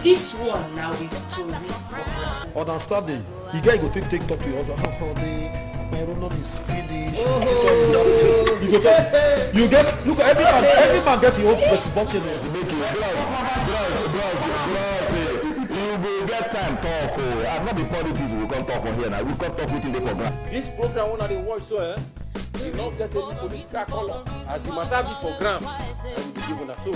This one now we to read for ground. Understanding. You guys go take talk to your husband. Oh, my Roland is finished. This one is happening. You go talk. You get look every man get your own responsibility. Make it you will get time talk. I'm not the politics we come talk for here now. We come talk waiting there for ground. This program when I watch so you not get any political color as the matter be for ground and you be given a so.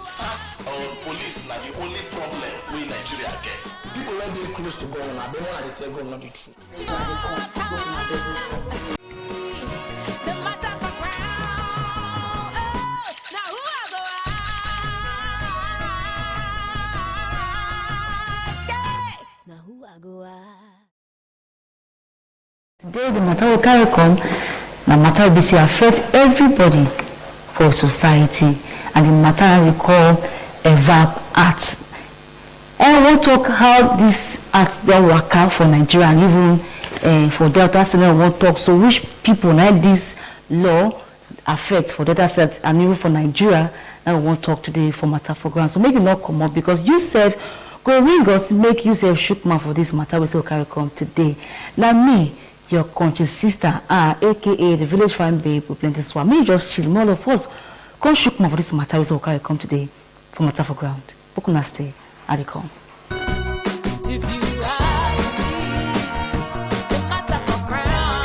SARS or police na the only problem we Nigeria gets. People wey dey close to government, dem wan dey tell government the truth. Today the matter will carry come, the matter will be affect everybody for society, and the matter we call VAP Act. I want to talk how this act don't work out for Nigeria and even for Delta State. I want to talk so which people like this law affect for Delta State and even for Nigeria. I want to talk today for matter for ground. So make it not come up because you said go ring us, make you say shook man for this matter we still carry come today. Now me, your country sister, aka the village fine babe with plenty swam. Me just chill, more of us. Come shook man for this matter we still carry come today for matter for ground. Bokuna stay, I dey come. If you ask me, the matter for ground.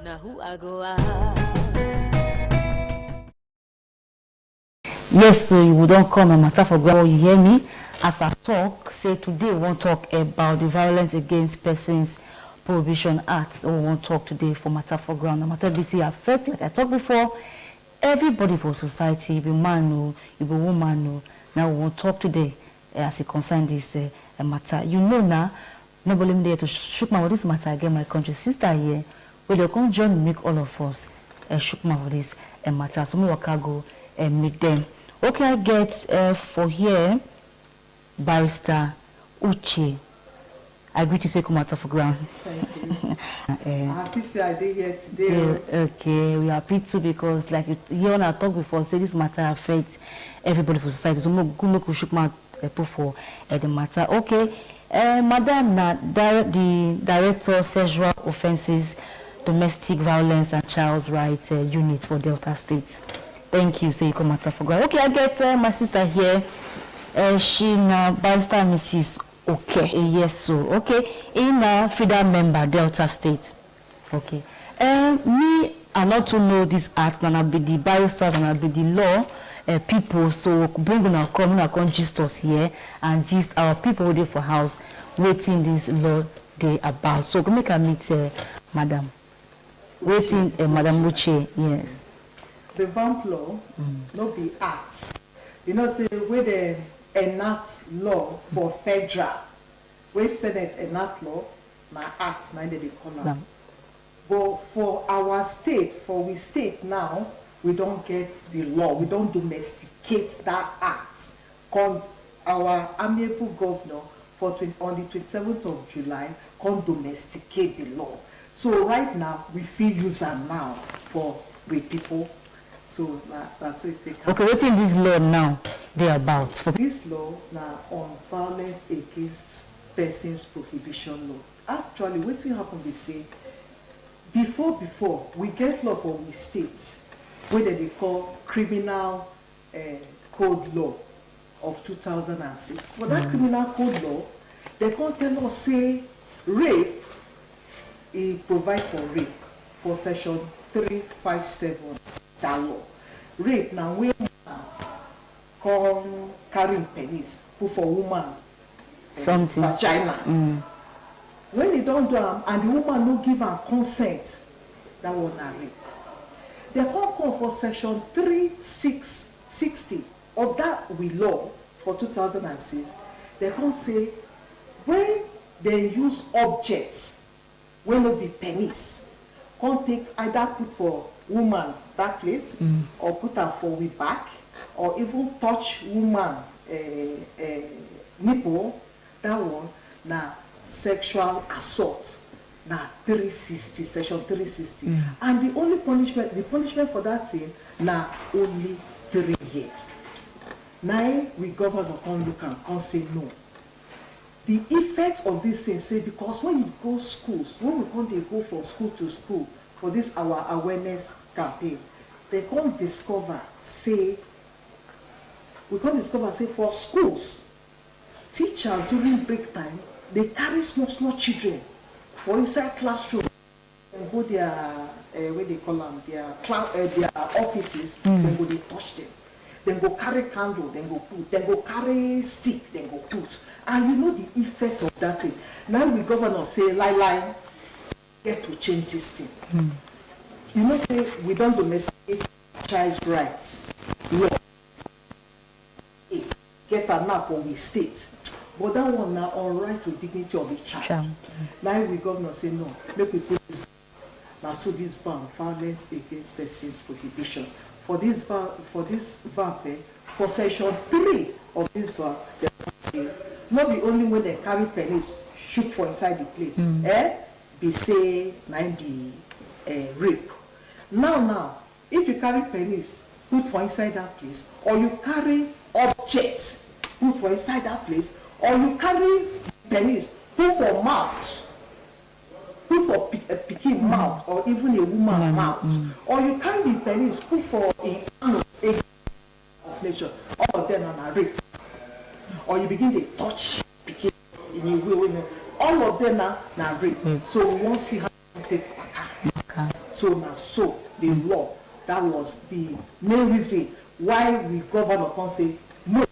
Now who I go out? Yes, so you don't come and matter for ground. You hear me? As I talk, say today we won't talk about the Violence Against Persons Prohibition Act. We won't talk today for matter for ground. The matter BC affect, like I talked before, everybody for society. You be man, no, you be woman, no. Now we won't talk today as it concerns this matter. You know now, nobody there to shook my with this matter again. My country sister here, where they come join me, make all of us shook my with this matter. So me waka go meet them. Okay, I get for here. Barrister Uche, I agree to say come out of ground. Thank you. I'm happy to say I did here today. Okay, we are happy too because like you and I talked before, say this matter affects everybody for society. So we should put for the matter. Okay, Madam, the Director Sexual Offences, Domestic Violence and Child Rights Unit for Delta State. Thank you. So you come out of ground. Okay, I get my sister here. She na Barrister Mrs. Okay. Yes, so okay. In a freedom member Delta State. Okay. Me I not to know this act, and I be the barristers and I be the law people. So bring on come gist us here and gist our people there for house waiting this law day about. So go make a meet Madam. Waiting Madam Uche, yes. The VAP law no be act. You know, say where the enact law for federal, where Senate enact law, na act, na they call am. But for our state, for we state now, we don't get the law. We don't domesticate that act. Called our amiable governor on the 27th of July, can domesticate the law. So right now, we feel use am now for we people. So that's what it takes. Okay, what in this law now they about? For this law now on Violence Against Persons Prohibition law. Actually, what thing happen we say before we get law for we states where they call Criminal Code Law of 2006. For that Criminal Code Law, they can't tell us say rape. It provide for rape for section 357. That law. Rape now we come carrying penis put for woman something vagina. When they don't do them and the woman no give her consent, that one na rape. They come for section 3660 of that we law for 2006. They come say when they use objects when no be penis, come take either put for woman that place, or put her for we back, or even touch woman nipple, that one na sexual assault. Now 360, section 360. And the punishment for that thing now only 3 years. Now we governor can look and say no. The effect of this thing, say, because when you go schools, when they go from school to school for this our awareness campaign, they can't discover, say for schools, teachers during break time, they carry small children for inside classroom and go their where they call them their offices, then go they touch them, then go carry candle, then go put, then go carry stick, then go put, and you know the effect of that thing. Now we governor say lie get to change this thing. You know, say we don't domesticate child's rights law. Get a map on the state. But that one now on right to dignity of the child. Now we governor say no, make we put this. Now so this violence against persons prohibition. For this for section 3 of this VAR, they say not the only when they carry pennies shoot for inside the place. They say 90 rape. Now, if you carry pennies put for inside that place, or you carry objects put for inside that place, or you carry pennies put for mouth, put for a picking mouth, or even a woman mouth, or you carry the pennies put for a of nature, all of them are rape, or you begin to touch picking in a way, all of them are rape. So we won't see how to take back. So now, so the law, that was the main reason why we govern upon say no,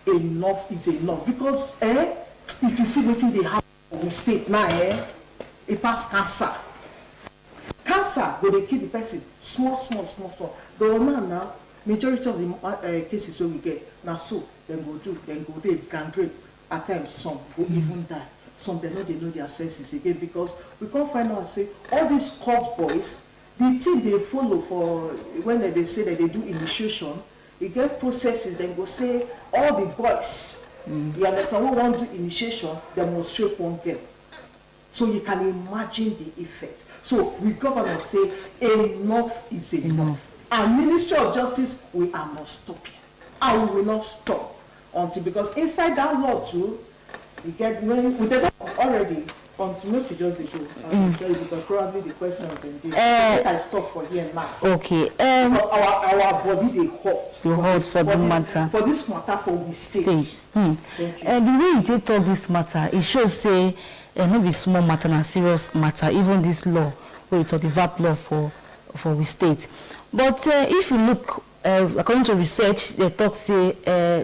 enough is enough. Because if you see what they have in the state now, it pass cancer. Cancer, go they kill the person small. The woman now, majority of the cases where we get now, so then go they can rape. At times some go even die. Some they know their senses again, because we can't find out say all these cult boys, the thing they follow for when they say that they do initiation, they get processes, then go say all the boys, you understand, who want to do initiation, they must rape one girl. So you can imagine the effect. So we governor say enough is enough. And Ministry of Justice, we are not stopping. And we will not stop until, because inside that law too, we get when we did already until maybe just the show. I'm sure because probably the questions and this. I stop for here now. Okay. Because our body they hot. The hot for the matter. For this matter for the state. The way you talk this matter, it shows say not be small matter and serious matter. Even this law, where you talk the VAP law for we state. But if you look according to research, they talk say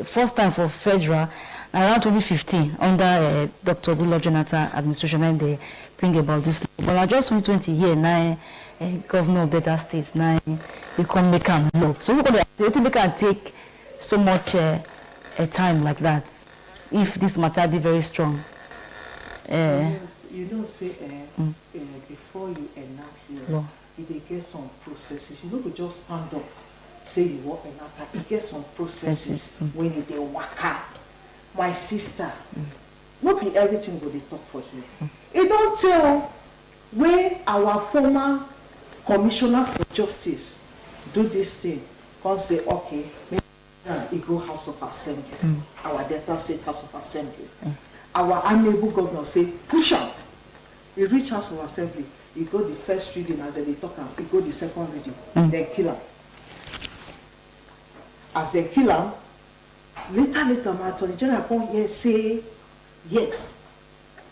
first time for federal. Around 2015, under Dr. Goodluck Jonathan administration, and they bring about this. But just 2020 here, now governor of Delta State, now we can make them law. So we can take so much time like that if this matter be very strong. You know, say before you enact law, they get some processes. You don't just stand up, say you want enact. It gets some processes when they work out. My sister, not be everything will they talk for you. It don't tell where our former commissioner for justice do this thing. Can say, okay, maybe go House of Assembly, our Delta State House of Assembly. Our amiable governor say, push out. He reach House of Assembly, he go the first reading as they talk, he go the second reading, then kill him. As they kill him, later, my attorney general come here say, yes,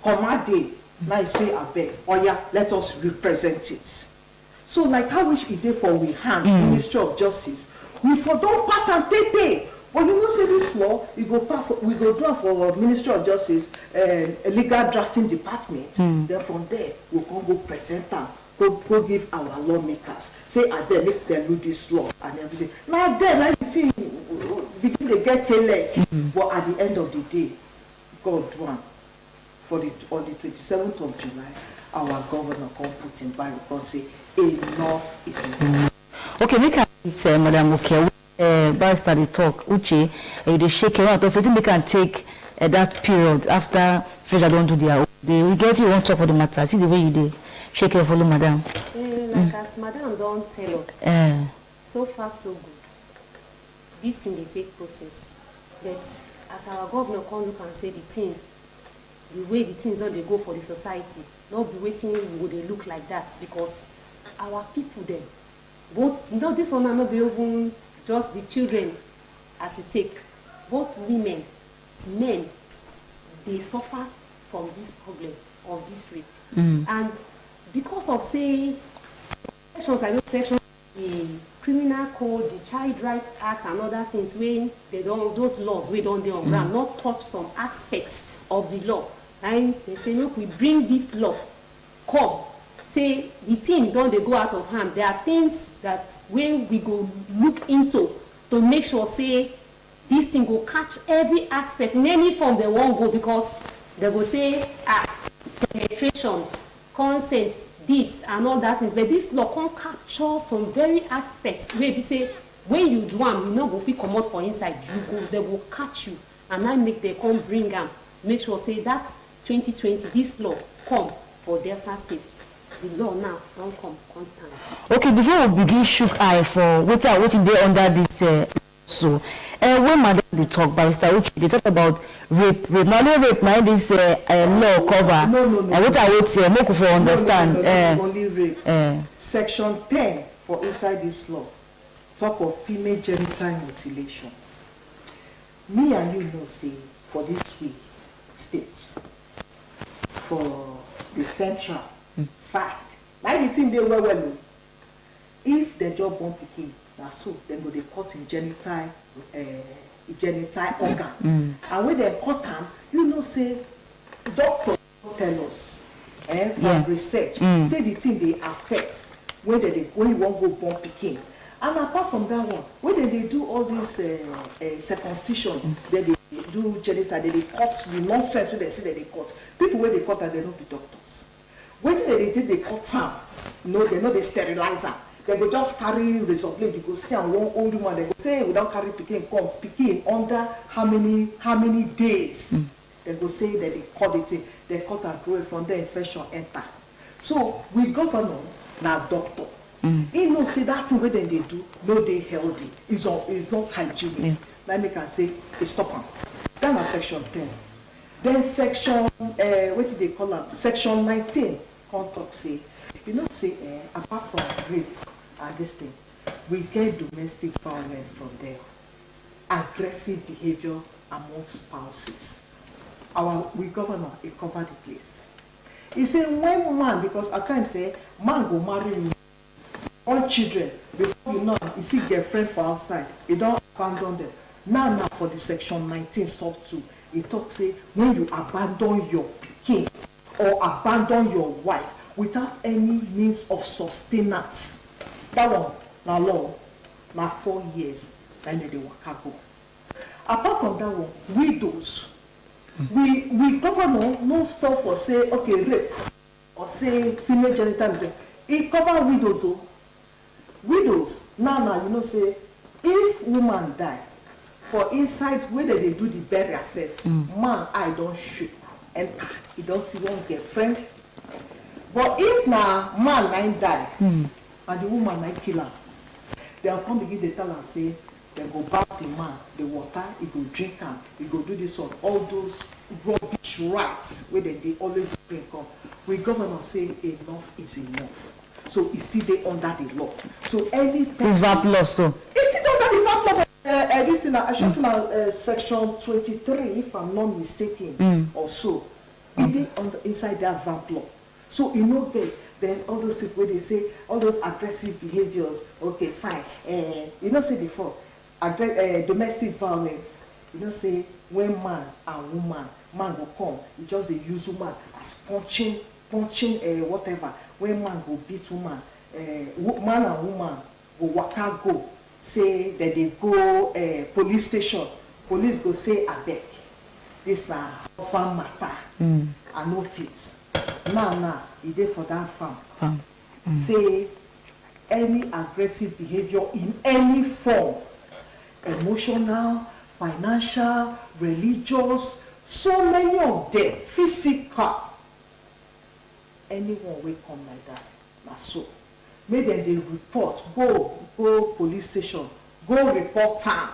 command day, now say I beg, oh yeah, let us represent it. So like how wish it did for we hand, Ministry of Justice, we for don't pass and pay. But you know say this law, we go draw for Ministry of Justice, a legal drafting department, then from there, we can go present them. Go give our lawmakers, say I beg make them do this law and everything. Now then, everything begin to get killed. But at the end of the day, God won. On the 27th of July, our governor come put in by because say enough is enough. Okay, we can say, Madam Okay, Barrister the talk, Uche, they shake around. So I think they can take that period after Federal don't do their own. They will get you on top of the matter. See the way you did. Shake it, follow, Madam. Like as Madam don't tell us, so far so good. This thing they take process. But as our governor come look and say the way the things don't they go for the society, not be waiting would they look like that because our people then, both this one not be even just the children as it take, both women, men, they suffer from this problem of this rape. And because of say sections like those sections, the criminal code, the child right act and other things when they don't those laws we don't do on ground, not touch some aspects of the law. And they say, look, we bring this law, come. Say the thing don't they go out of hand. There are things that when we go look into to make sure say this thing will catch every aspect in any form they won't go because they will say penetration, consent, this and all that things. But this law can capture some very aspects where we say when you do them, you know go fit come out for inside, you go, they will catch you and now make they come bring them. Make sure say that's 2020, this law come for Delta State. The law now don't come constant. Okay, before we begin shook eye for what are they under this so when Madam they talk Barrister Uche, they talk about rape. Now rape now this law cover. No. What I would say, make for understand. No, only rape. Section 10 for inside this law talk of female genital mutilation. Me and you know say for this three states, for the central side, now the thing they well. If the job won't begin, that's so then go they cut in genital organ. And when they cut them, you know say doctors tell us from research say the thing they affect when you won't go born picking. And apart from that one, when they do all this circumcision, then they do genital, they cut the nonsense when they say that they cut. People when they cut that they don't be doctors. When they did they cut them, they sterilize them. They go just carry razor blade, you go see and one old woman, they go say we don't carry picking under how many days. They go say that they cut it, they cut and throw it from the infection enter. So we governor now doctor. He knows say that thing where they do, no they healthy. It's not hygienic. Let me can say stop them. That was section 10. Then section what do they call them? Section 19 come talk say, you know say apart from rape and this thing, we get domestic violence from there. Aggressive behavior amongst spouses. We governor, it cover the place. He say when man, because at times say man go marry all children, before you know, you see girlfriend for outside, he don't abandon them. Now for the section 19 sub 2, it talks say when you abandon your king or abandon your wife without any means of sustenance. That one, now law, now 4 years, then they waka go. Apart from that one, widows. We governor no stop for say okay rape or say female genital mutilation. It cover widows. Oh. Widows now you know say if woman die for inside where they do the burial self, man I don't shoot enter. He don't see one girlfriend. But if now man nine die and the woman nine kill her, they'll come begin to tell and say they go back the man, the water, he go drink and he go do this one, all those rubbish rights where they always bring come. We governor say enough is enough. So it's still there under the law. So any person it's VAP law, so it's still under the VAP law. This thing, I just section 23, if I'm not mistaken, or so. It is inside that VAP law. So you know then all those people where they say all those aggressive behaviors, okay, fine. You know say before domestic violence, you know say when man and woman, man will come, you just they use woman as punching whatever. When man go beat woman, man and woman go waka go, say that they go police station, police go say abeg, this na farm matter, I no fit. Now, e dey for that farm. Say any aggressive behavior in any form, emotional, financial, religious, so many of them, physical. Anyone will come like that, na so. Make them they report, go police station, go report time.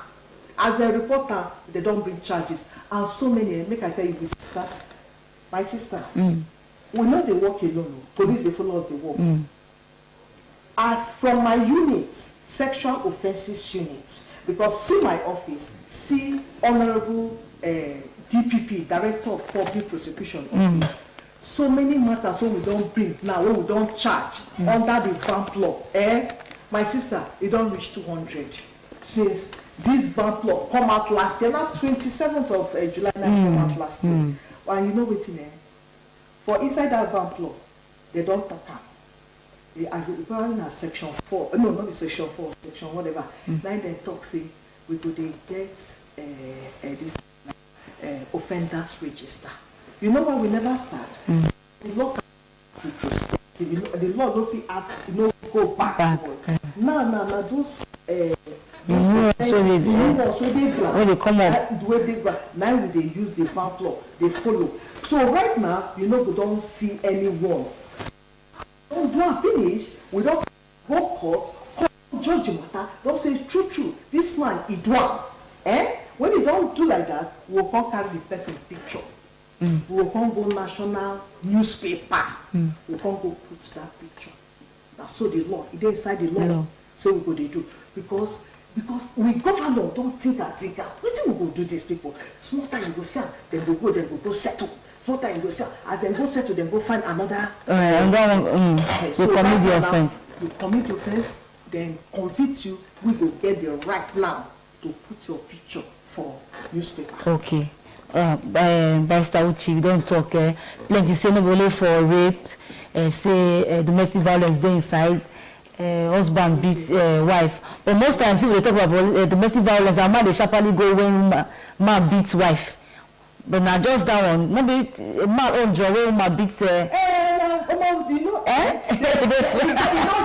As a reporter, they don't bring charges. And so many, make I tell you, my sister, we know they work alone. Police, they follow us, they work. As from my unit, sexual offences unit, because see my office, see Honorable DPP, Director of Public Prosecution Office. So many matters when we don't bring now, when we don't charge under the VAMP law. My sister, it don't reach 200 since this VAMP law come out last year. Now 27th of July come out last year. And you know what's in there? For inside that VAMP law, they don't talk about. They are going at section 4. No, not the section 4, section whatever. Now they talk say we go they get this offenders register. You know why we never start? The law don't feel act, go back. Now those when they come up, now they use the VAMP law, they follow. So right now, we don't see anyone. Don't do a finish, we don't go court, judge the matter, don't say true, this man, he do. When they don't do like that, we'll come carry the person picture. We'll come go national newspaper. We'll come go put that picture. That's so the law, it is inside the law. So we go they do. Because we government don't think and think. What we go do these people? Small time you go sell, then we go settle. Small time you go sell, as then go settle, then go find another. So you commit the offense. You commit the offense, then convict you. We will get the right now to put your picture for newspaper. Okay. Barrister Uchi, we don't talk plenty say nobody for rape, say domestic violence there inside, husband beat wife. But most times when they talk about domestic violence, a man they sharply go when man beats wife. But not just that one. Maybe a man own job when man beats. You know, you don't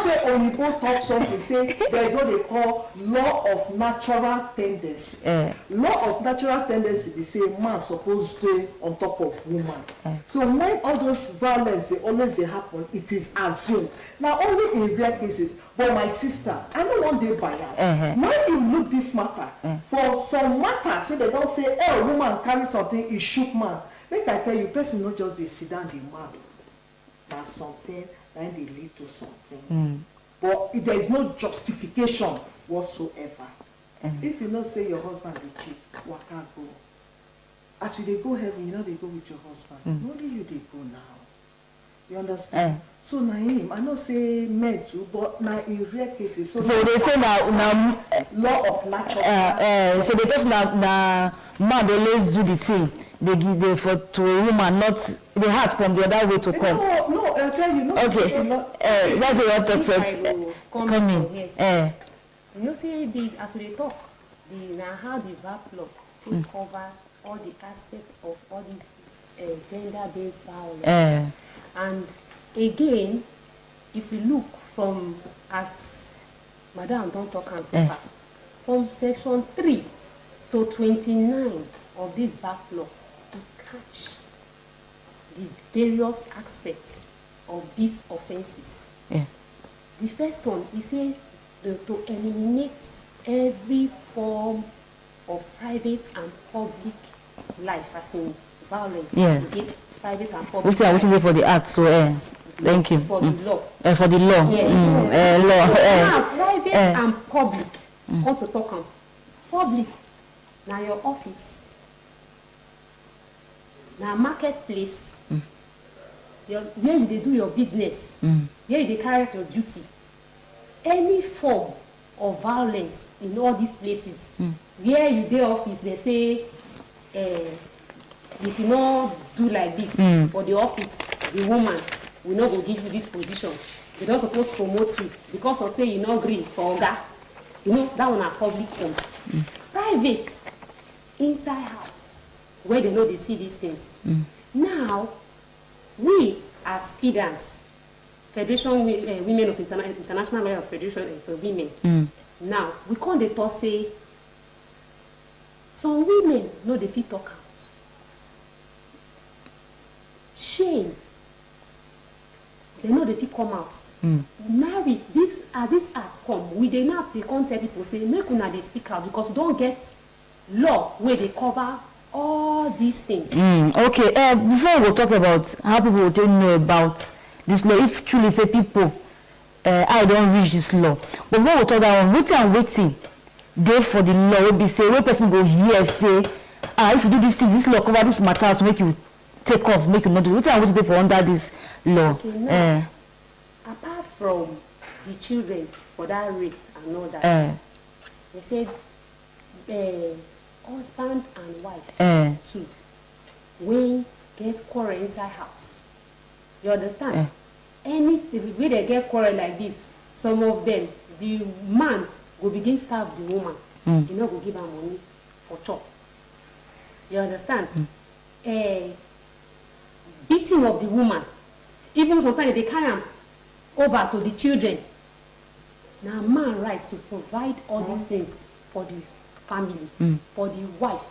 say Onipo talk something, say there is what they call law of natural tendency. Law of natural tendency, they say man supposed to stay on top of woman. So when all those violence they happen, it is assumed. Now only in rare cases, but my sister, I don't want they bias. When you look this matter, for some matters, so they don't say, a woman carry something, it shook man. Make I tell you, person not just they sit down the man. That's something, and they lead to something. But there is no justification whatsoever. If you not say your husband will cheat, what can't go? As you they go heaven, you know they go with your husband. Only you they go now. You understand? So na him, I not say men too, but na in rare cases. So they say now law of natural. So they just now man they let's do the thing. They give they for to a woman, not the heart from the other way to come. No, I'll tell you. No, okay. That's what your text said. Come in. Yes. You know, say this as we talk, now how the VAP law to cover all the aspects of all these gender-based violence. And again, if we look from as Madam don't talk and so far, from section 3 to 29 of this VAP law, to catch the various aspects of these offenses. The first one, he said to eliminate every form of private and public life, as in violence against private and public. Which are waiting for the act, so thank you. For the law. For the law. Yes. Law. Now, private and public. Want to talk on public. Now your office. Now marketplace. Where you do your business. Where you carry out your duty. Any form of violence in all these places. Where you do office, they say, if you not do like this for the office, the woman will not go give you this position. They don't supposed to promote you because of say you not agree for Oga. You know, that one are public form. Private, inside house, where they know they see these things. Now, we as feeders, Federation Women of International Law of Federation for Women. Now, we can't dey talk say some women no dey fit talk out. Shame. They know dey fit come out. Now as this act come, we dey now dey come tell people say make una dey speak out because we don't get law where they cover all these things. Okay, before we go talk about how people don't know about this law, if truly say people I don't reach this law, but when we talk that one, waiting there for the law will be say one person go here say if you do this thing, this law cover this matter, so make you take off, make you not do. Waiting there for under this law. Okay, now, apart from the children for that rape and all that, they said husband and wife too when get quarrel inside house. You understand? Anything when they get quarrel like this, some of them, the man will begin starve the woman. You know, go give her money for chop. You understand? Beating of the woman. Even sometimes they carry them over to the children. Now man rights to provide all these things for the family, for the wife,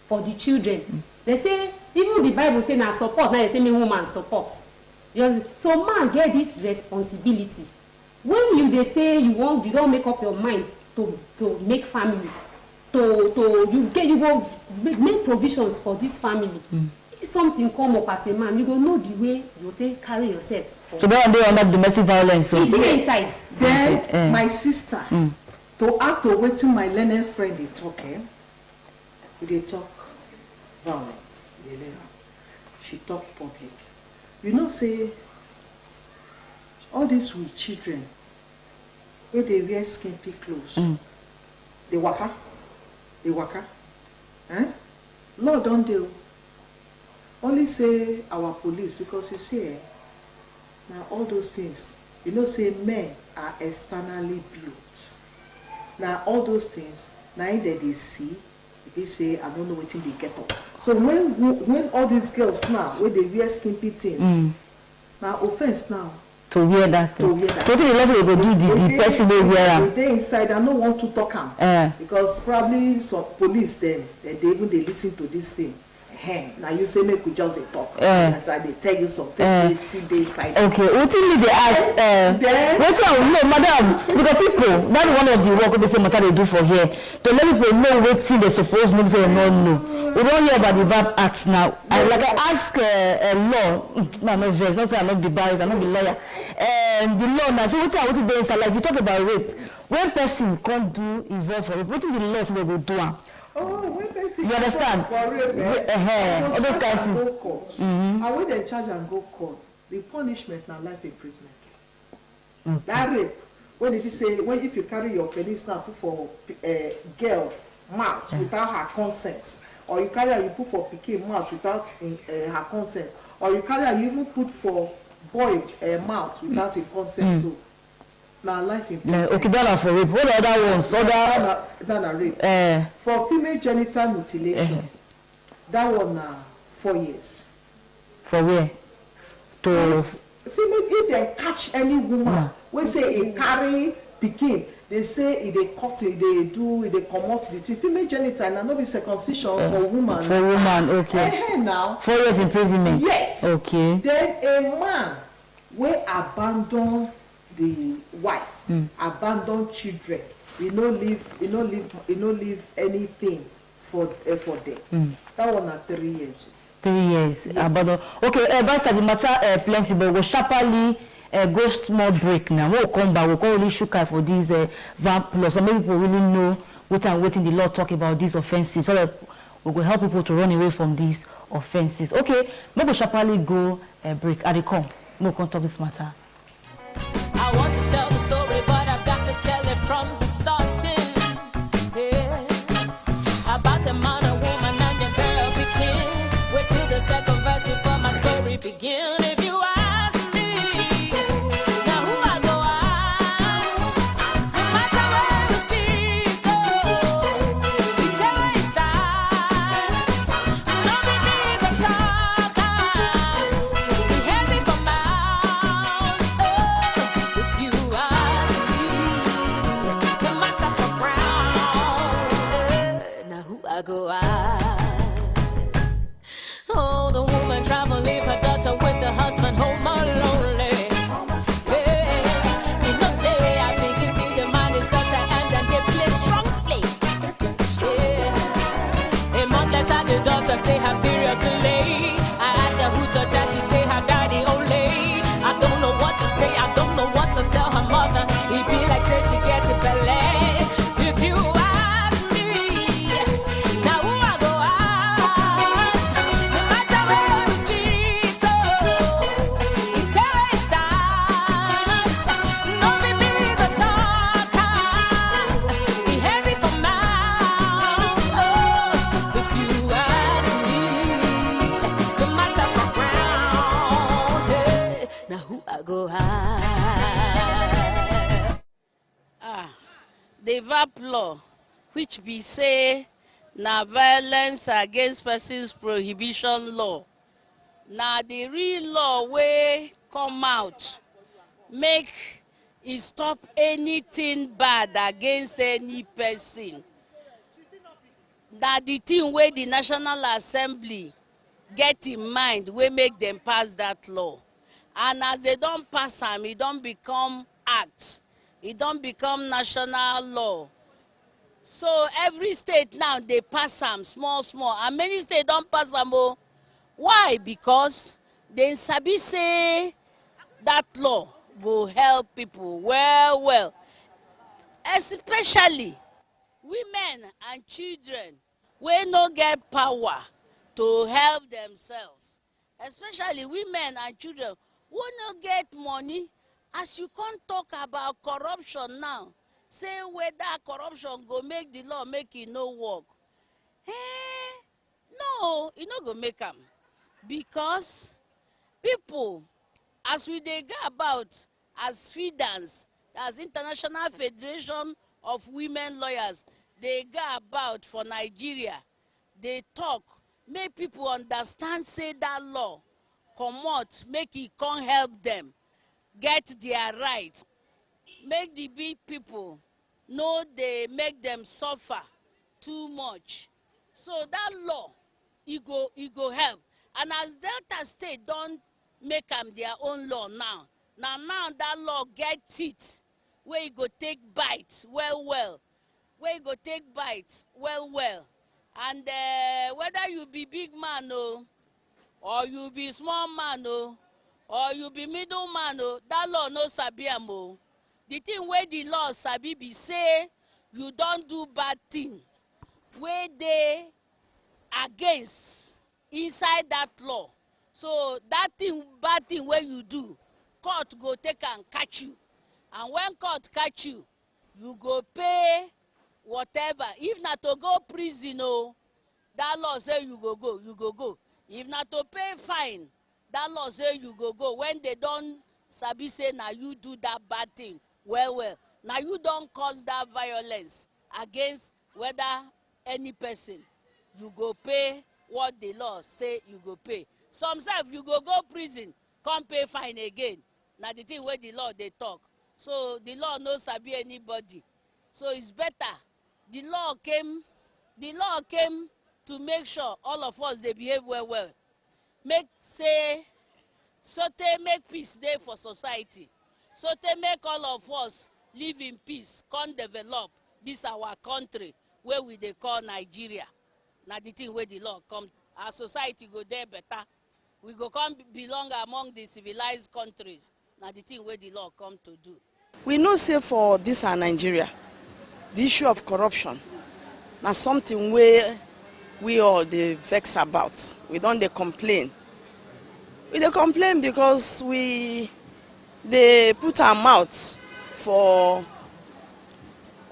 for the children. They say, even the Bible say now support, now they say me woman support. So man get this responsibility. When they say you don't make up your mind to make family, you go make provisions for this family. If something come up as a man, you go know the way you take carry yourself. So they are under domestic violence. So inside. Then my sister, to act to waiting my learned friend they talking, they talk violence. She talk public. You know, say all these with children, where they wear skimpy clothes, they waka. Lord don't do. Only say our police, because you see, now all those things, you know, say men are externally built. Now all those things, now that they see, they say, I don't know what they get up. So when all these girls now, when they wear skimpy things, now offense now. To wear that thing. So the less we go do the person they wear. They inside, I don't want to talk them. Because probably some police then, they listen to this thing. Now you say make we just talk. That's why they tell you some things still they inside. Okay, what thing they ask? No, madam, because people, that's one of the work they say matter they do for here. To let people know what thing they suppose know, say no. We don't hear about the VAP acts now. I ask law, no verse, not say I'm not the barrister, I'm not the lawyer. The law now, so what they inside? Like you talk about rape. When person can't do involve for rape, what is the law so they will do? You understand? All those kind of things. And when they charge and go court, the punishment now life imprisonment. That rape, if you carry your penis now put for a girl mouth without her consent, or you carry her you put for pikin mouth without her consent, or you carry her you even put for boy mouth without a consent. So now life imprisonment. Okay, that for rape. What are other ones? That rape. For female genital mutilation, that one now 4 years. For where? To female, if they catch any woman, we say it carry pikin, they say if they cut it, they come out the female genital, and not be circumcision for woman. For woman, okay. Now 4 years imprisonment. Yes. Okay. Then a man will abandon the wife, abandon children. You no leave anything for them. That one at 3 years. 3 years. Yes. Abandon. Okay, Pastor, the matter plenty, but we'll sharply go small break now. We'll come back. We'll call really sugar for these VAP laws. So maybe people really know what and waiting the law talk about these offenses, so that we will help people to run away from these offenses. Okay, maybe we'll sharply go break. At the come, we'll come talk this matter. I want to tell the story, but I've got to tell it from the starting. Yeah. About a man, a woman, and a girl begin. Wait till the second verse before my story begin. If you ask me, now who I go ask? No matter where we see, so we tell where it starts. Not be me the talker, we hear me from mouth. home lonely. Hey, you know, say I begin see the man is daughter and then they play strong play. Yeah. A month later, the daughter say her period delay. I ask her who touched her, she say her daddy only. I don't know what to say, I don't know what to tell her mother. It be like say she gets a ballet. If you ask me, now who I go ask? No matter where you see, so it always starts. No be me the talker, be heavy for mouth. Oh, if you ask me, no matter what ground, hey, now who I go ask? The VAP law, which be say na violence against persons prohibition law, na the real law wey come out make e stop anything bad against any person. Na the thing wey the National Assembly get in mind wey make them pass that law, and as they don pass am, e don become act. It don't become national law. So every state now they pass them small, and many states don't pass them. Why? Because they sabi say that law will help people well, especially women and children wey no get power to help themselves, especially women and children who no get money. As you can't talk about corruption now, say whether corruption go make the law make it no work. No, it no go make them. Because people, as we dey go about as FIDANS, as International Federation of Women Lawyers, they go about for Nigeria, they talk, make people understand, say that law, comot, make it can help them get their rights, make the big people know they make them suffer too much. So that law, it go help. And as Delta State don't make them their own law now that law get teeth, where you go take bites well, where you go take bites well. And whether you be big man or you be small man or you be middle man, that law no sabi am. The thing where the law sabi be say you don't do bad thing where they against inside that law. So that thing, bad thing where you do, court go take and catch you. And when court catch you, you go pay whatever. If not to go prison, that law say you go go. If not to pay fine, that law say you go when they don't sabi say now you do that bad thing well. Now you don't cause that violence against whether any person. You go pay what the law say you go pay. Some say you go prison, come pay fine again. Now the thing where the law they talk. So the law no sabi anybody. So it's better. The law came to make sure all of us they behave well. Make say so they make peace there for society. So they make all of us live in peace, can develop this our country where we they call Nigeria. Now the thing where the law come, our society go there better. We go come belong among the civilized countries. Now the thing where the law come to do. We know say for this our Nigeria, the issue of corruption, now something where we all they vex about. We don't they complain. We they complain because they put our mouth for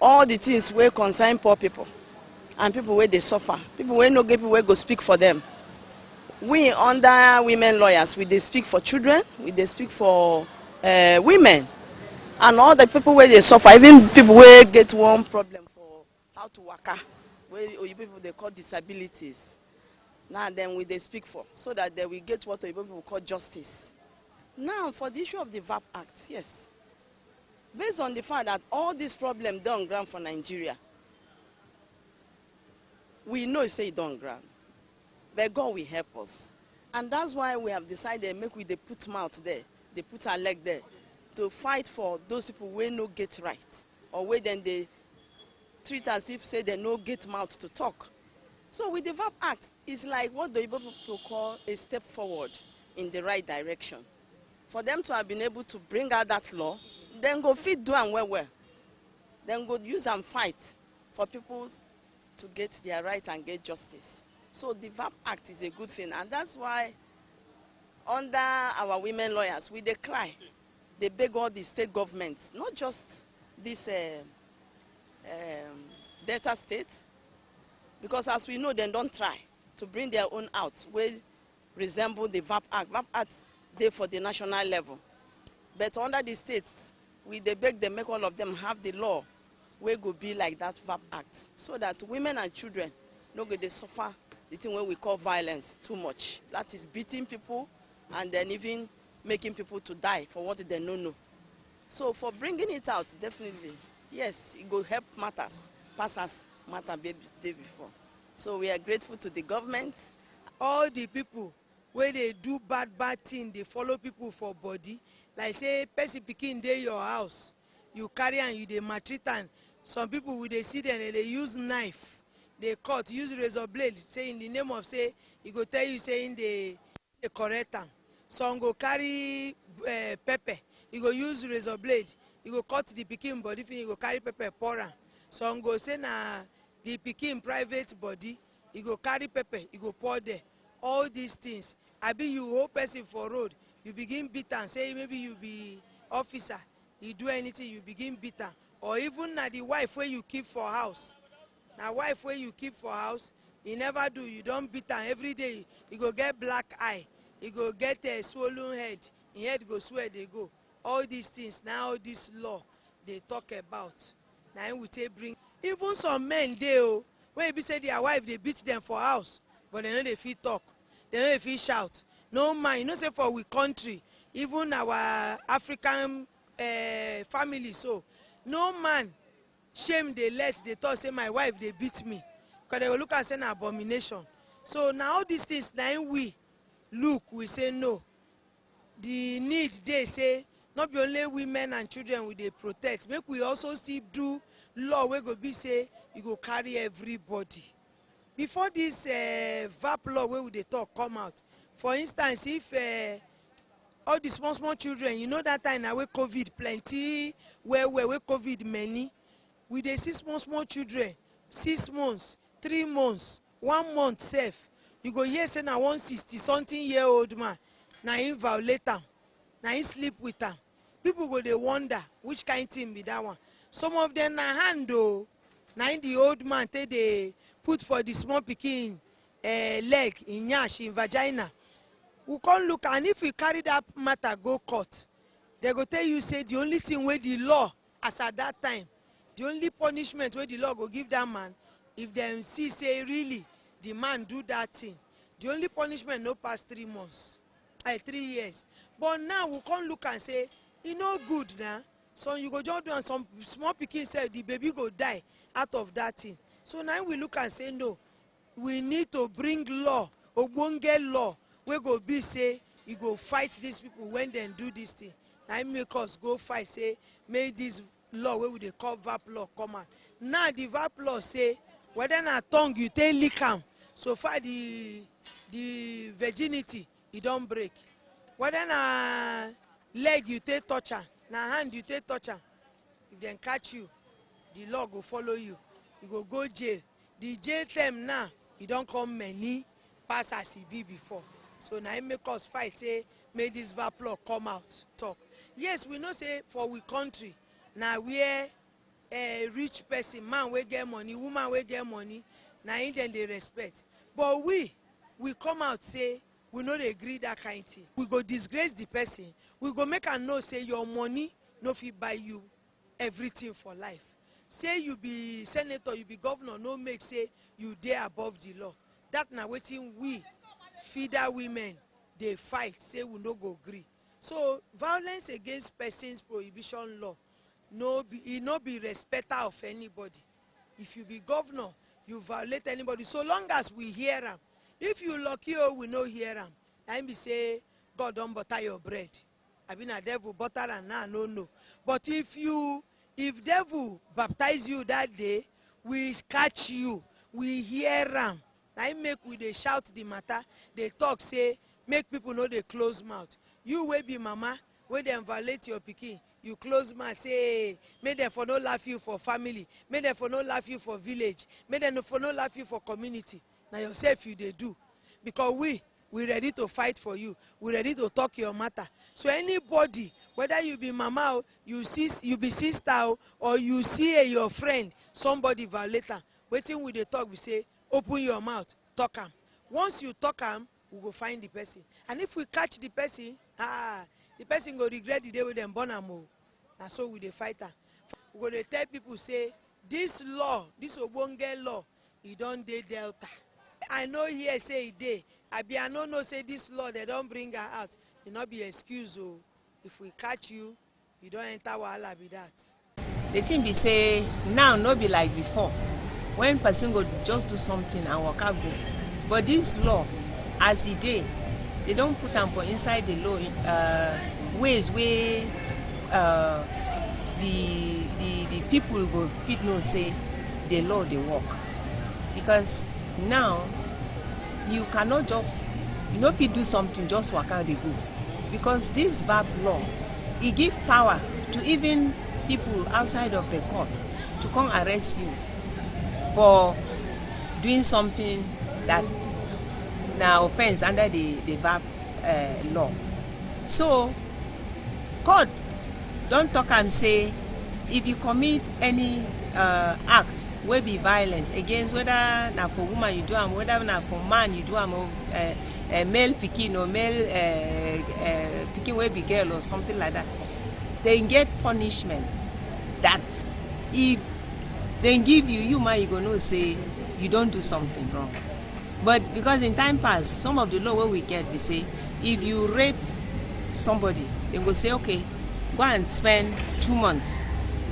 all the things where concern poor people and people where they suffer. People where no get people where go speak for them. We under women lawyers, we they speak for children, we they speak for women, and all the people where they suffer. Even people where get one problem for how to waka, where people they call disabilities. Now then we they speak for, so that they will get what people call justice. Now for the issue of the VAP Act, yes. Based on the fact that all these problems don't ground for Nigeria, we know say it don't ground. But God will help us. And that's why we have decided make we dey put mouth there, they put our leg there, to fight for those people wey no get right, or wey then they treat as if say they no get mouth to talk. So with the VAP Act, it's like what the Igbo people call a step forward in the right direction. For them to have been able to bring out that law, then go fit do am well. Then go use and fight for people to get their right and get justice. So the VAP Act is a good thing, and that's why under our women lawyers, we dey cry, they beg all the state governments, not just this Delta State, because as we know, they don't try to bring their own out, wey resemble the VAP Act. VAP Act dey for the national level. But under the states, we dey beg them, make all of them have the law wey go be like that VAP Act, so that women and children no go dey suffer the thing wey we call violence too much. That is beating people and then even making people to die for what they no know. So for bringing it out, definitely, yes, it will help matters, pass as matter day before. So we are grateful to the government. All the people where they do bad thing, they follow people for body. Like say, person pikin dey your house, you carry and you dey maltreat am. Some people will they see them and they use knife, they cut, use razor blade, say in the name of say, he go tell you saying they correct am. Some go carry pepper, he go use razor blade, he go cut the pikin body, he go carry pepper pour am. Some go say na the pikin private body, he go carry pepper, he go pour there. All these things, abi you hold person for road, you begin beat am, say maybe you be officer, you do anything, you begin beat am. Or even na the wife wey you keep for house, na wife wey you keep for house, he never do, you don beat am every day, he go get black eye, he go get a swollen head, him head go swell dey go. All these things, now all this law they talk about, na him we take bring. Even some men dey o, wey be say their wife dey beat them for house, but they no dey fit talk, they no dey fit shout. No man, you know say for we country, even our African family, so no man shame dey let dey talk say my wife dey beat me, because they go look and say na abomination. So now all these things, na him we look, we say no. The need dey say not be only women and children we dey protect, make we also still do law wey go be say e go carry everybody. Before this VAP law wey we dey talk come out, for instance, if all the small children, you know that time na wey COVID plenty, where COVID many, we dey see small children, 6 months, 3 months, 1 month sef, you go hear say na 160-something-year-old man na him violate am, na him sleep with am. People go dey wonder which kind thing be that one. Some of them na hand o, na him the old man take dey put for the small pikin leg, in nyash, in vagina. We come look, and if we carry that matter go court, they go tell you say the only thing wey the law, as at that time, the only punishment wey the law go give that man, if dem see say really the man do that thing, the only punishment no pass 3 months, 3 years. But now we come look and say e no good na, so you go just do, and some small pikin sef, the baby go die out of that thing. So now we look and say no, we need to bring law, ogbonge law, wey go be say e go fight these people when dem do this thing. Na im make us go fight say make this law wey we dey call VAP law come out. Now the VAP law say whether na tongue you take lick am, so far the virginity e don break. Whether na leg you take touch am, na hand you take touch am, if dem catch you, the law go follow you, you go go jail. The jail term now e don come many pass as e be before. So na im make us fight say make this VAP law come out talk. Yes, we know say for we country na where rich person, man wey get money, woman wey get money, na im dem dey respect. But we come out say we no dey agree that kind thing. We go disgrace the person, we go make am know say your money no fit buy you everything for life. Say you be senator, you be governor, no make say you dey above the law. That na wetin we feeder women dey fight, say we no go gree. So violence against persons prohibition law no be respecter of anybody. If you be governor, you violate anybody, so long as we hear am. If you lucky we no hear am, na be say God don't butter your bread. I mean a devil butter and now no. But if devil baptize you that day, we catch you, we hear am. Na make we dey shout the matter, they talk say make people know they close mouth. You wey be mama, wey dem violate your pikin, you close mouth say hey, make dem for no laugh you for family, make dem for no laugh you for village, make dem for no laugh you for community. Na yourself you dey do, because we ready to fight for you, we ready to talk your matter. So anybody, whether you be mama, you be sister, or you see your friend, somebody violate am, wetin we dey talk, we say open your mouth, talk am. Once you talk am, we go find the person, and if we catch the person, the person go regret the day wey dem born am o. Na so we dey fight am. We go dey tell people say this law, this ogbonge law, e don dey Delta. I no hear say e dey. Abi I no know say this law they don bring her out. E no be excuse o. If we catch you, you don enter wahala be that. The thing be say now no be like before. When person go just do something and waka go. But this law, as e dey, they don't put am for inside the law ways where the people go fit know say the law dey work. Because now you cannot just, you know, if you do something just waka dey go. Because this VAP law, it give power to even people outside of the court to come arrest you for doing something that now offense under the VAP law. So court don't talk and say if you commit any act will be violence against, whether na for woman you do am, whether na for man you do am, or male pikin or male pikin will be girl or something like that, they get punishment. That if they give you man, you gonna say you don't do something wrong. But because in time past, some of the law where we get, we say if you rape somebody, they go say okay, go and spend 2 months,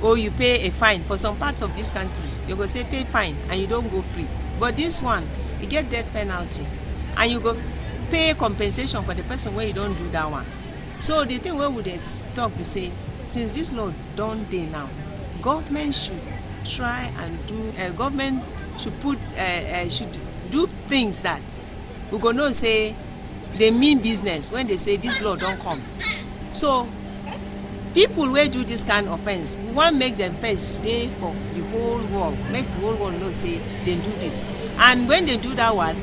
or you pay a fine. For some parts of this country, you go say pay fine and you don't go free. But this one, you get death penalty, and you go pay compensation for the person where you don't do that one. So the thing where we talk, we say since this law don't dey now, government should try and do. Government should put should do things that we go know say they mean business when they say this law don't come. So people wey do this kind of offense, we want make them first dey for the whole world, make the whole world know say they do this. And when they do that one,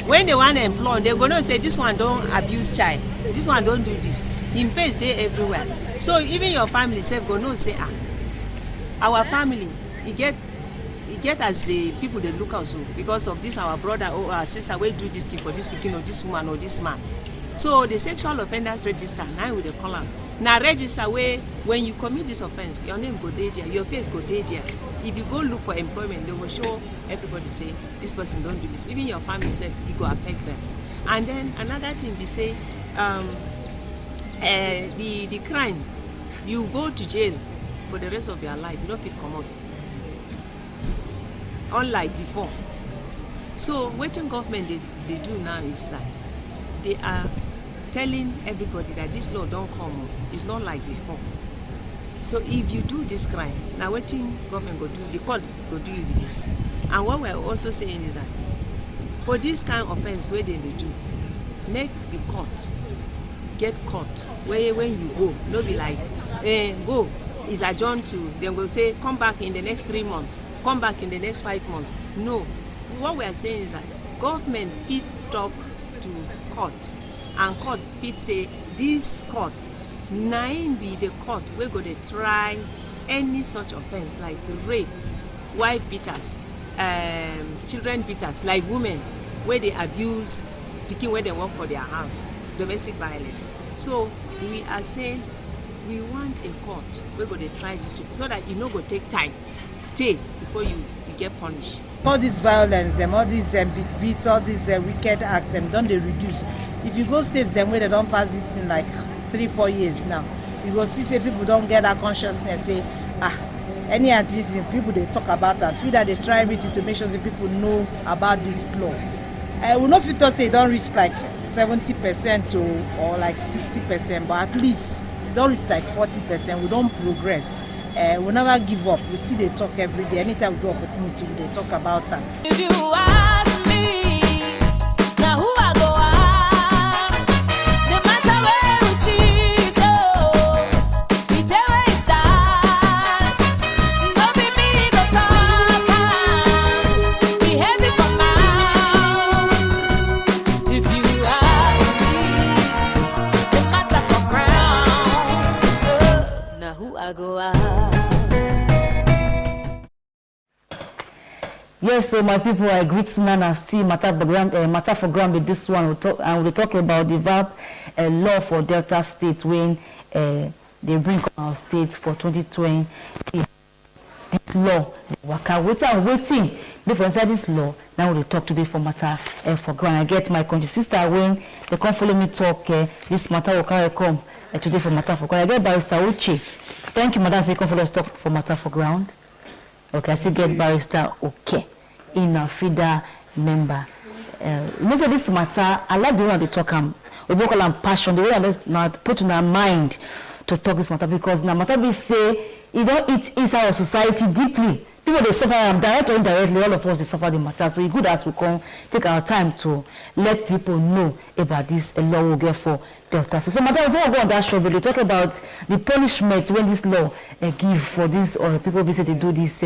when they want to employ, they go know say this one don't abuse child, this one don't do this. In face dey everywhere. So even your family self go know say our family, it get as the people they look also because of this our brother or our sister will do this thing for this pikin or this woman or this man. So the sexual offenders register, now we dey call am. Now register where when you commit this offense, your name go dey there, your face go dey there. If you go look for employment, they will show everybody say this person don't do this. Even your family said it go affect them. And then another thing we say, the crime, you go to jail for the rest of your life. You don't fit come out. Unlike before. So what the government they do now is that they are telling everybody that this law don't come. It's not like before. So if you do this crime, now what the government go do, the court go do you with this. And what we're also saying is that for this kind of offense where they do, make the court get caught where when you go, no be like go is adjourned to, they will say come back in the next 3 months, come back in the next 5 months. No, what we are saying is that government fit talk to court, and court fit say this court nine be the court we go to try any such offense like rape, wife beaters, children beaters, like women where they abuse pikin where they work for their house, domestic violence. So we are saying we want a court we're going to try this so that you know go take time before you get punished. All this violence, them, all these beats, all these wicked acts, them don't they reduce? If you go states them where they don't pass this in like 3-4 years now, you will see say people don't get that consciousness. Say any activity people they talk about and feel that they try everything to make sure that people know about this law. We know if you say don't reach like 70% or like 60%, but at least don't reach like 40%. We don't progress. We never give up. We still they talk every day. Anytime we do opportunity, we they talk about them. If you ask me, now who I go ask? No matter where we see, so it's a waste time. No be me go talk, be heavy for mouth. If you ask me, no matter for ground, now who I go ask? Yes, so my people, I greet Sunana still matter for ground with this one. We'll talk about the VAP law for Delta State when they bring our state for 2020. This law, waiting. Before inside this law, now we'll talk today for matter for ground. I get my country sister when they come follow me talk. This matter will carry come today for matter for ground. I get Barrister Uche. Thank you, madam. So you come follow us talk for matter for ground. Okay, I still get Barrister Okay. In a feeder member. Most of this matter, I like the way they talk we call them passion, the way they not put in our mind to talk this matter because now matter we say it don't eat inside our society deeply. People they suffer direct or indirectly, all of us they suffer the matter. So it's good as we come take our time to let people know about this law we get for Delta. So matter before we go on that show, we talk about the punishment when this law give for this or people say they do this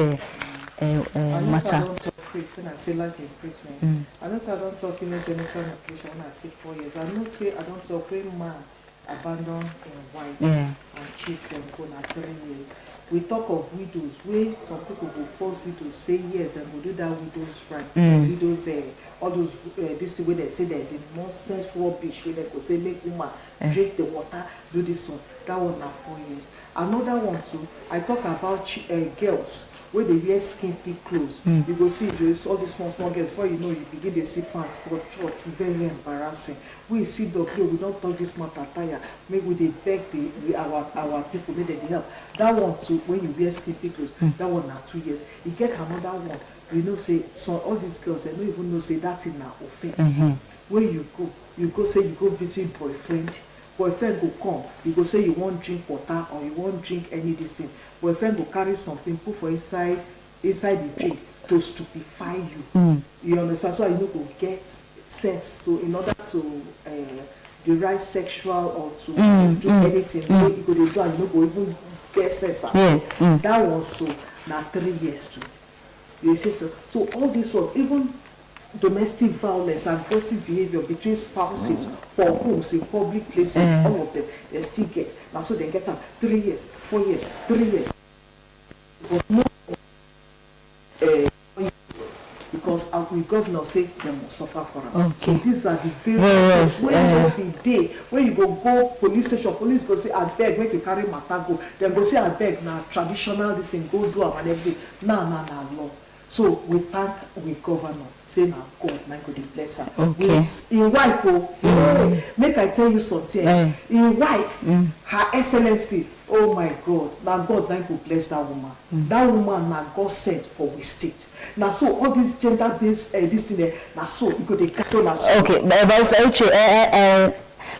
matter. When I say life imprisonment, I don't say I don't talk in a general operation when I say 4 years. I don't say I don't talk when man abandon wife and cheat and go na 3 years. We talk of widows where some people will force widows say yes and will do that widows right. Widows all those this thing where they say that the nonsense rubbish where they go say make woman drink the water, do this one. That one na 4 years. Another one too, I talk about girls where they wear skimpy clothes. You go see all these small girls, before you know you begin to see pants for church, very embarrassing. We see the we don't talk this matter tire. Maybe they beg our people, maybe they help. That one too, when you wear skimpy clothes, that one na 2 years. You get another one, you know say so all these girls they don't even know say that's in an offense. Where you go say you go visit boyfriend go come, you go say you won't drink water or you won't drink any this thing. Boyfriend go carry something, put for inside the drink to stupefy you. You understand? So you know go get sense to in order to derive sexual or to do anything. You know, you go do and you know go even get sense at all. That one so now 3 years too. You see so all this was even domestic violence and aggressive behavior between spouses for homes in public places, all of them they still get. Now so they get them 3 years, 4 years, 3 years. But no because our governor say they must suffer for them. So these are the various when you be there, when you go police station, police go say I beg, make you carry matter go. Then go say I beg now traditional this thing, go do and everything. Nah law. So we thank we governor. Say now God, my God, bless her. In wife, make I tell you something. In wife, her excellency, oh my God, now God, my God, bless that woman. That woman, now God sent for we state. Now so all these gender-based this thing there, now so you could take so now. Okay, but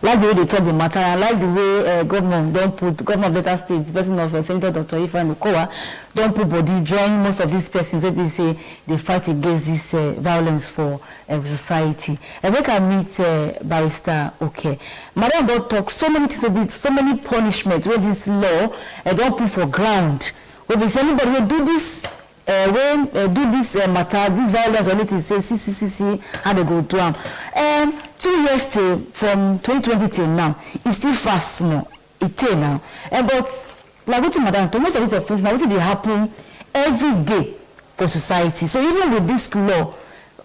like the way they talk the matter, I like the way governor of Delta State, the person of Senator Dr. Ifeanyi Okowa, don't put body join most of these persons so they say they fight against this violence for society. And we can meet Barrister Okay. Madam don't talk so many things, so many punishments where this law don't put for ground. When we say anybody will do this matter, this violence or anything, say see how they go to them. 2 years till from 2020 till now, it's still fast small. It's now. But like what madam, to most of these offenses now, what they happen every day for society. So even with this law,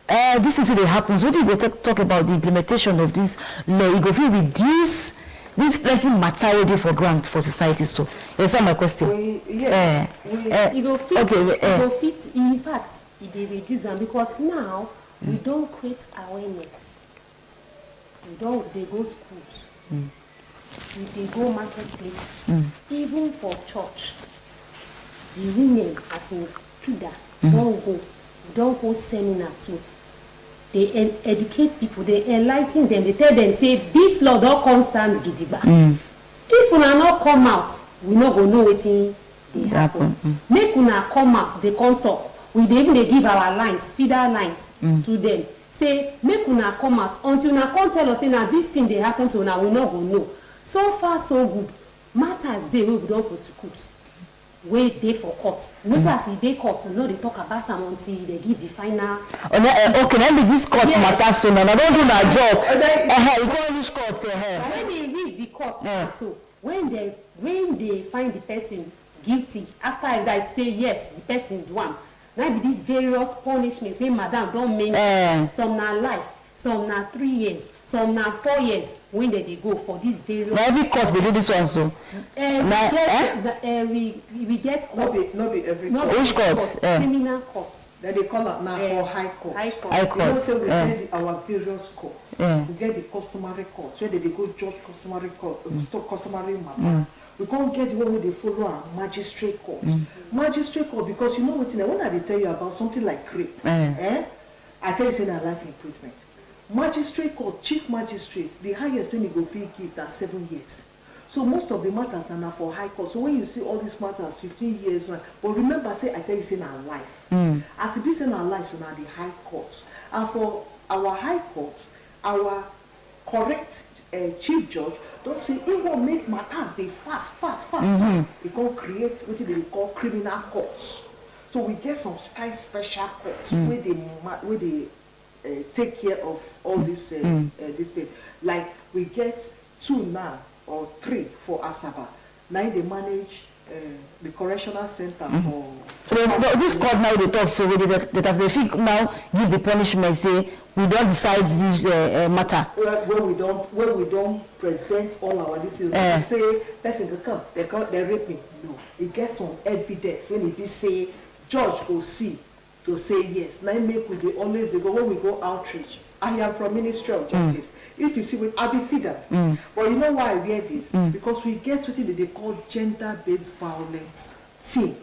this is what happens. What do you go talk about the implementation of this law? You go feel reduce this plenty material for grant for society. So is that my question? Yes. You go fit. In fact, they reduce them because now we don't create awareness. They go schools, they go marketplaces, even for church. The women, as in Tuda, don't go seminar too. they educate people, they enlighten them, they tell them, say, this law don't come stand gidigba. If una not come out, we not go know wetin dey happen. Make una come out, they come talk. We dey even dey give our lines, feeder lines to them. Say, make una come out until una come tell us say na this thing dey happen to una, we not go know. So far so good. Matters dey wey we don prosecute. Wey dey for court. No say as e dey court, we no dey talk about am until they give the final. Okay, let me this court matter so now. I don't do my job. You go reach court. When they reach the court, so when they find the person guilty, after I say yes, the person is one. Now be these various punishments wey madam don mention. Some na life, some na 3 years, some na 4 years. When they go for these various. Now every court will do this one so. We get courts. No be every court. Which courts? Criminal courts. Then they call it now for high court. High court. You know, say we get our various courts. We get the customary courts where they go judge customary court, customary matter. We can't get the one where they follow our magistrate court. Magistrate court, because you know what? When I tell you about something like rape, I tell you say na life imprisonment. Magistrate court, chief magistrate, the highest when you go fee give that 7 years. So most of the matters are now for high court. So when you see all these matters, 15 years, right? But remember, say I tell you say na life. As it is in our life, so now the high courts. And for our high courts, our correct chief judge don't say it will make matters they fast. We can create what they call criminal courts. So we get some special courts where they take care of all this this thing. Like we get 2 now or 3 for Asaba. Now they manage the correctional center for. This court now they talk so that as they think now give the punishment, say we don't decide this matter. When we don't present all our decisions, we say person can come, they rape me. No, it gets some evidence when it be say judge go see to say yes. Now make we always go when we go outreach. I am from Ministry of Justice. If you see with Abi Fida, but you know why I wear this? Because we get something that they call gender-based violence team.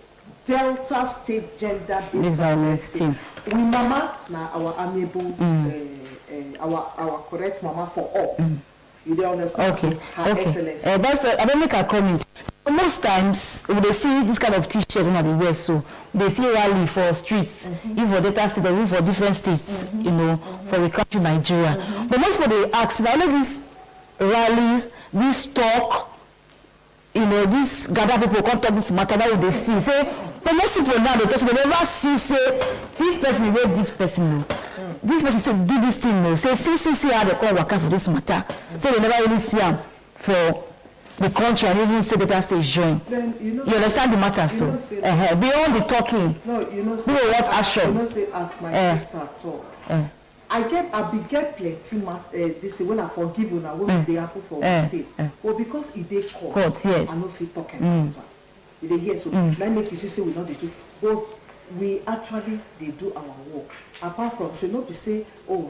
Delta State Gender-Based Violence Team. We mama na our amiable, our correct mama for all. You don't understand? Okay. Her excellence. I don't make a comment. Most times, when they see this kind of t-shirt when they wear, so they see rally for streets, even for Delta State, even for different states, you know, for the country Nigeria. But most people they ask, now all these rallies, this talk, you know, this gather people come talk this matter, now they see, say, but most people now they never see, say, this person raped this person, no. This person say do this thing, no. Say, see how they come work out for this matter. So they never really see them for the country and even say that they join. Then, you understand the matter, so beyond the talking. No, you know, say, what action? You know, say as my sister talk. I get plenty this when I forgive you now when they happen for the state. But because it dey court, yes. I no fit talk about it. It dey here, so let make you see we not dey do. But we actually they do our work. Apart from say no be say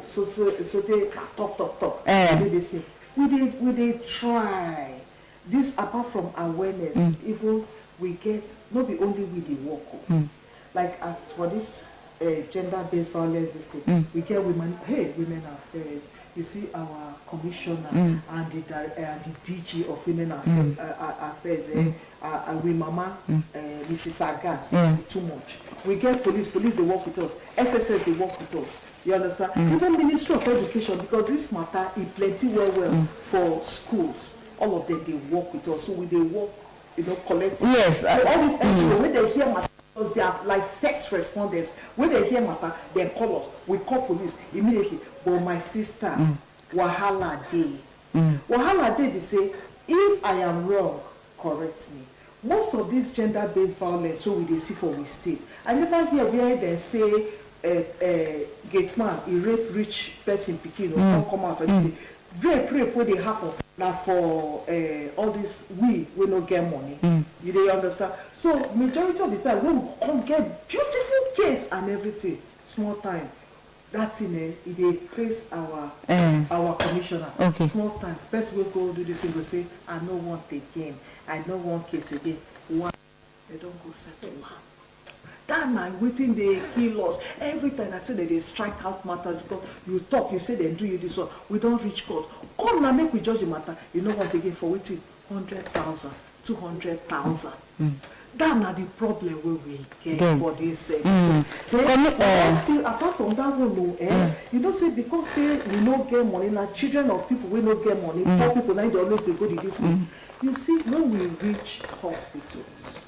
so they talk. We do this thing. We they try. This apart from awareness, even we get not be only we the work. Like as for this gender-based violence system, we get women women affairs. You see our commissioner and the DG of women affairs. We mama Mrs. Agas too much. We get police they work with us. SSS they work with us. You understand? Even Ministry of Education, because this matter is plenty well for schools. All of them they work with us, so they work, you know, collectively. Yes. So all these NGOs, when they hear matter, because they are like first responders. When they hear matter, they call us. We call police immediately. But my sister, wahala day. Wahala day, they say, if I am wrong, correct me. Most of these gender-based violence, so we they see for we state. I never hear where they say, gate man, he rape rich person, pikin, or come out for this. Rape where they happen. Now for all this we no get money. You dey understand? So majority of the time we come get beautiful case and everything. Small time. That thing it dey praise our commissioner. Okay. Small time. Best we go do this thing go say, I no want again. I no want case again. One, they don't go settle one. That na wetin dey kill us. Every time I say that they strike out matters because you talk, you say they do you this one. We don't reach court. Come now, make we judge the matter. You know what they get for waiting? 100,000, 200,000. That na the problem where we get for this still apart from that one, you don't say because say we no get money, now children of people we no get money, poor people now they always say go to this thing. You see, when we reach hospitals,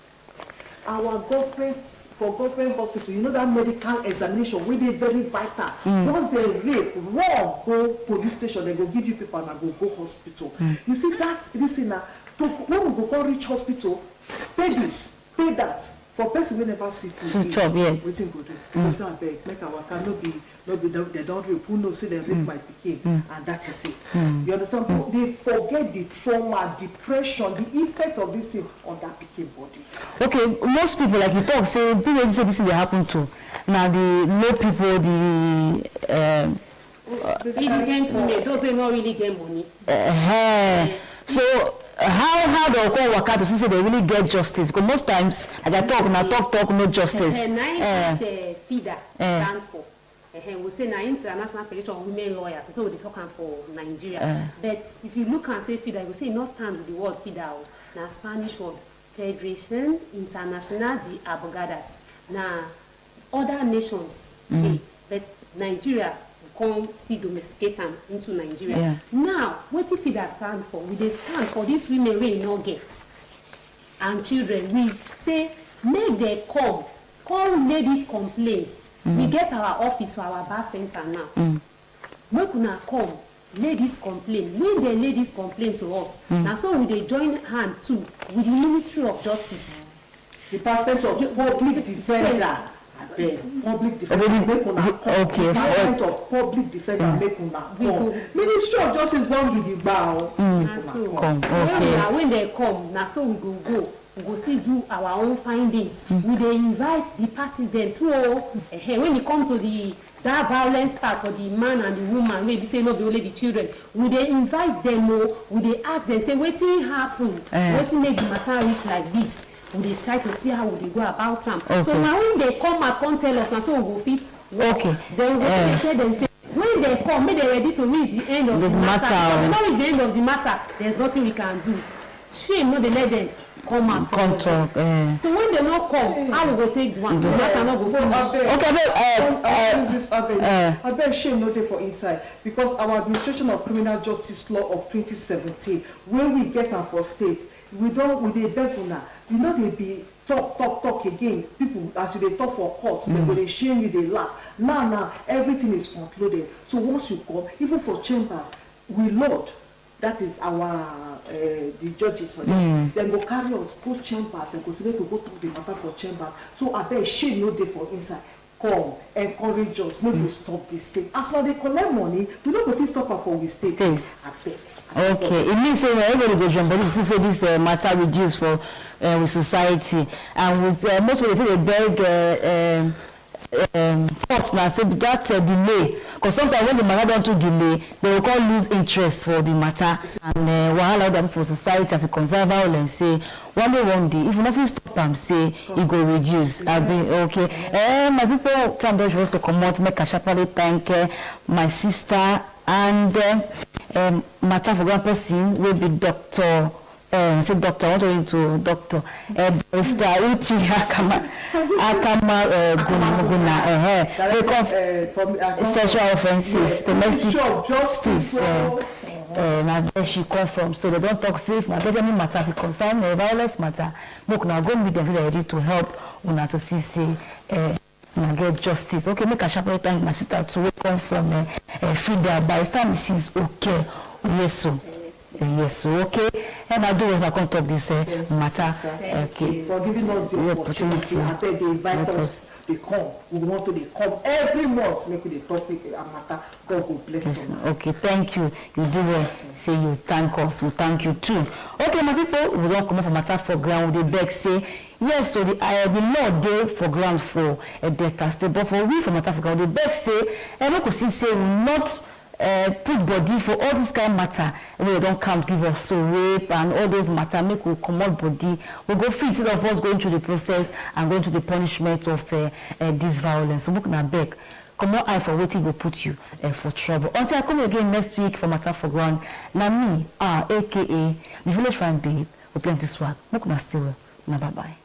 our government hospital, you know that medical examination wey dey very vital. Once they rape, run go police station, they go give you paper and go hospital. You see that this thing now, when we go reach hospital, pay this, pay that. For person we never see to job, yes. Wetin go do? Because I beg, make our car no be they don't rape. Who knows say they rape my pikin, and that is it. You understand? They forget the trauma, depression, the effect of this thing on that pikin body. Okay, most people like you talk say people say this thing dey happen to. Now the low people, the gentlemen, those who not really get money. So how they call waka to see say they really get justice? Because most times like I talk no justice. FIDA stand for. We say na International Federation of Women Lawyers, so we talk for Nigeria. But if you look and say FIDA, you say not stand with the word FIDA. Na Spanish word Federation Internacional de Abogadas. Na other nations, but Nigeria come still domesticate them into Nigeria. Now, what if FIDA stand for? We stand for these women we no get and children. We say make them come make these complaints. We get our office for our bar center now. Make una come lay this complaint. When they lay this complaint to us, now so we they join hand too with the Ministry of Justice, Department of Public Defender. Public defender make una come. Department of Public Defender make una come. Ministry of Justice don give the bow. When they come, now so we go see do our own findings. We dey invite the parties then too. When it come to that violence part for the man and the woman, maybe say no be only the children. We dey invite them. We dey ask them say wetin happen, wetin make the matter reach like this. We dey try to see how we dey go about them. So now when they come out, come tell us now so we go fit. Then we go tell them say when they come, make they ready to reach the end of the matter. When they reach the end of the matter, there's nothing we can do. Shame no dey let them come out. Talk. So when they not come, how we go take one? The matter not go finish. I bet shame no dey for inside because our administration of criminal justice law of 2017, when we get am for state, we dey beg una. You know they be talk again. People as you dey talk for courts, they go dey shame you, they laugh. Now everything is front loaded. So once you come, even for chambers, we load. That is our the judges for them. Then go carry us go chambers and go say we go talk the matter for chamber. So I bet shame no dey for inside. Come, encourage us, make we stop this thing. As for they collect money, we don't go fit stop her for we state. I beg. Okay, it means say everybody go jump, but you see say this matter reduce for with society, and with most people they say they beg courts now say that delay, because sometimes when the matter don't too delay, they will call lose interest for the matter, and wahala them for society as a conservative and say one day if nothing stop them say it go reduce. Okay. My people try to also come out make a sharply thank my sister and matter for one person will be Dr. Say doctor, I want to into Dr. Barrister Uchi Akama sexual offences, domestic justice. Now where she come from, so they don't talk safe. Now any matters it concern violence matter. Look now go meet them so they're ready to help una to see say get justice. Okay, make a sharply thank my sister to come from FIDA Barrister Mrs. Okay. Yes, okay. And I do was not going to talk this matter. Okay. For giving us the opportunity. I beg they invite us. They come. We want to come every month. Make the topic a matter. God will bless you. Okay, thank you. You do well. Say you thank us. We thank you too. Okay, my people, we don't come up for matter for ground. We beg say yes. So the law there for ground for a debtor state, but for we for matter for ground, we beg say and we could see say we not put body for all this kind of matter. We don't count give us so rape and all those matter make we come out body. We go free instead of us going through the process and going to the punishment of this violence. So look na beg. Come on, I for waiting will put you for trouble. Until I come again next week for Matter for Ground. Now me, aka the village fine babe, with plenty swag. Look na stay well. Now bye bye.